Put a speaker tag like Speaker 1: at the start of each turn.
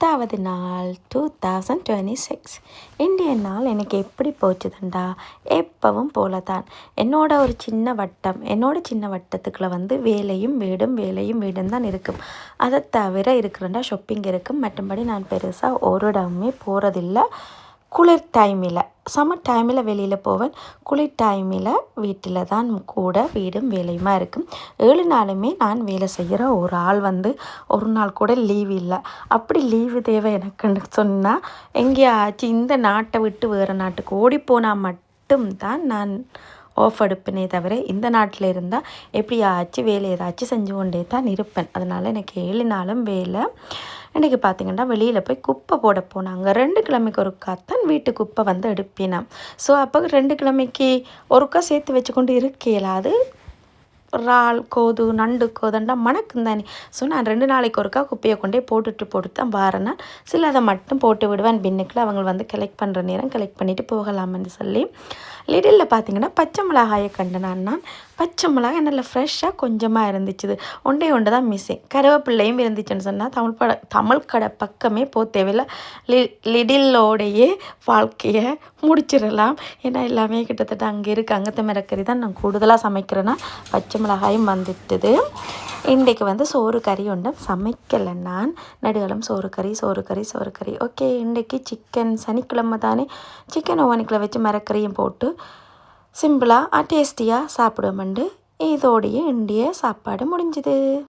Speaker 1: 10வது நாள் 2026. இந்தியன் நாள் எனக்கு எப்படி போச்சுதுண்டா, எப்பவும் போல தான். என்னோட சின்ன வட்டத்துக்குள்ளே வேலையும் வீடும் வேலையும் வீடும் தான் இருக்கும். அதை தவிர இருக்கிறண்டா ஷாப்பிங் இருக்கும். மற்றபடி நான் பெருசாக ஒரு இடமே போகிறதில்ல. குளிர் டைமில், சம்மர் டைமில் வெளியில் போவேன். குளிர் டைமில் வீட்டில் தான் கூட வீடும் வேலையுமா இருக்கும். 7 நாளுமே நான் வேலை செய்கிற ஒரு ஆள். ஒரு நாள் கூட லீவு இல்லை. அப்படி லீவு தேவை எனக்குன்னு சொன்னால், எங்கேயாச்சும் இந்த நாட்டை விட்டு வேறு நாட்டுக்கு ஓடிப்போனால் மட்டும்தான் நான் ஆஃப் எடுப்பேனே தவிர, இந்த நாட்டில் இருந்தால் எப்படியாச்சும் வேலை ஏதாச்சும் செஞ்சு கொண்டே தான் இருப்பேன். அதனால் எனக்கு 7 நாளும் வேலை. இன்றைக்கி பார்த்திங்கன்னா வெளியில் போய் குப்பை போட போனாங்க. 2 கிழமைக்கு ஒருக்கா தான் வீட்டு குப்பை எடுப்பினான். ஸோ அப்போ 2 கிழமைக்கு ஒருக்கா சேர்த்து வச்சு கொண்டு இருக்கலாது. இறால் கோது நண்டு கோதண்டா மணக்கும் தானே. ஸோ நான் 2 நாளைக்கு ஒருக்கா குப்பையை கொண்டே போட்டு தான் வாரேன்னா சில அதை மட்டும் போட்டு விடுவேன் பின்னுக்குள்ள. அவங்க கலெக்ட் பண்ணுற நேரம் கலெக்ட் பண்ணிவிட்டு போகலாம்னு சொல்லி லிடிலில் பார்த்திங்கன்னா பச்சை மிளகாயை கண்டனான். நான் பச்சை மிளகாய் நல்லா ஃப்ரெஷ்ஷாக கொஞ்சமாக இருந்துச்சு. ஒன்று தான் மிஸ்ஸிங். கருவேப்பிள்ளையும் இருந்துச்சுன்னு சொன்னால் தமிழ் கடை பக்கமே போக தேவையில்லை. லிடிலோடையே வாழ்க்கையை முடிச்சிடலாம். ஏன்னா எல்லாமே கிட்டத்தட்ட அங்கே இருக்குது. அங்கத்தை மிரக்கறி தான் நான் கூடுதலாக சமைக்கிறேன்னா பச்சை மிளகாயும் வந்துட்டுது. இன்றைக்கு சோறு கறி ஒன்றும் சமைக்கலை. நான் நடுகாலம் சோறு கறி. ஓகே, இன்றைக்கி சிக்கன் சனிக்கிழமை தானே. சிக்கன் ஓவனுக்குள்ள வச்சு மரக்கறியும் போட்டு சிம்பிளாக டேஸ்டியாக சாப்பிடுவோம்ண்டு இதோடைய இந்திய சாப்பாடு முடிஞ்சுது.